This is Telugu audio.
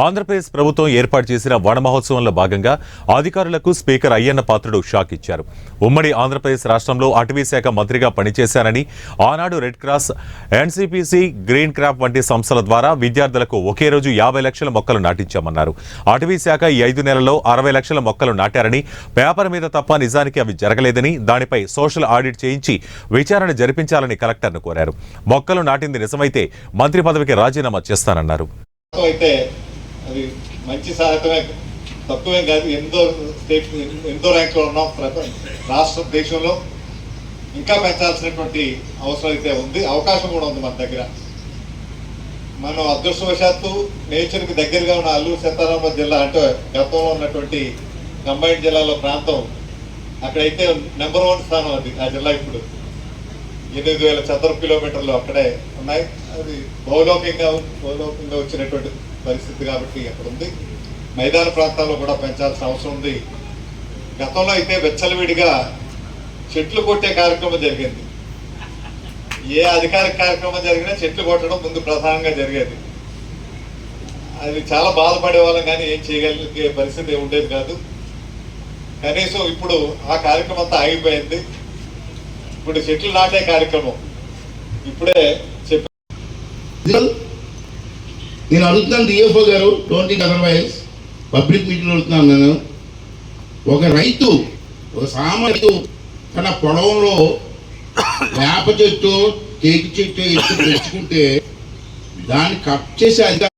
ఆంధ్రప్రదేశ్ ప్రభుత్వం ఏర్పాటు చేసిన వన మహోత్సవంలో భాగంగా అధికారులకు స్పీకర్ అయ్యన్న పాత్రుడు షాక్ ఇచ్చారు. ఉమ్మడి ఆంధ్రప్రదేశ్ రాష్ట్రంలో అటవీ శాఖ మంత్రిగా పనిచేశారని, ఆనాడు రెడ్ క్రాస్, ఎన్సీపీసీ, గ్రీన్ క్రాప్ వంటి సంస్థల ద్వారా విద్యార్థులకు ఒకే రోజు 50 లక్షల మొక్కలు నాటించామన్నారు. అటవీ శాఖ ఈ 5 నెలల్లో 60 లక్షల మొక్కలు నాటారని, పేపర్ మీద తప్ప నిజానికి అవి జరగలేదని, దానిపై సోషల్ ఆడిట్ చేయించి విచారణ జరిపించాలని కలెక్టర్ను కోరారు. మొక్కలు నాటింది నిజమైతే మంత్రి పదవికి రాజీనామా చేస్తానన్నారు. అది మంచి సాహిత్యమే, తక్కువేం కాదు. ఎంతో ర్యాంకులో ఉన్నాం. రాష్ట్ర దేశంలో ఇంకా పెంచాల్సినటువంటి అవసరం అయితే ఉంది, అవకాశం కూడా ఉంది మన దగ్గర. మనం అదృష్టవశాత్తు నేచర్కి దగ్గరగా ఉన్న అల్లూరు సీతారామరాజు జిల్లా, అంటే గతంలో ఉన్నటువంటి కంబైన్డ్ జిల్లాలో ప్రాంతం, అక్కడైతే నెంబర్ 1 స్థానం అది. ఆ జిల్లా ఇప్పుడు 8,000 చదరపు కిలోమీటర్లు అక్కడే ఉన్నాయి. అది భౌగోళికంగా వచ్చినటువంటి పరిస్థితి కాబట్టి అక్కడ ఉంది. మైదాన ప్రాంతాల్లో కూడా పెంచాల్సిన అవసరం ఉంది. గతంలో అయితే వెచ్చలవిడిగా చెట్లు కొట్టే కార్యక్రమం జరిగింది. ఏ అధికారిక కార్యక్రమం జరిగినా చెట్లు కొట్టడం ముందు ప్రధానంగా జరిగేది. అది చాలా బాధపడే వాళ్ళం, కానీ ఏం చేయగలిగే పరిస్థితి ఉండేది కాదు. కనీసం ఇప్పుడు ఆ కార్యక్రమం అంతా ఆగిపోయింది. ఇప్పుడు చెట్లు నాటే కార్యక్రమం ఇప్పుడే నేను అడుగుతున్నాను డిఎఫ్ఓ గారు, don't think otherwise, public meeting అడుగుతున్నాను నేను. ఒక రైతు, ఒక సామాన్యుడు తన పొలంలో వేప చెట్టు, తేకి చెట్టు ఎత్తు తెచ్చుకుంటే దాన్ని కట్ చేసే అధికారం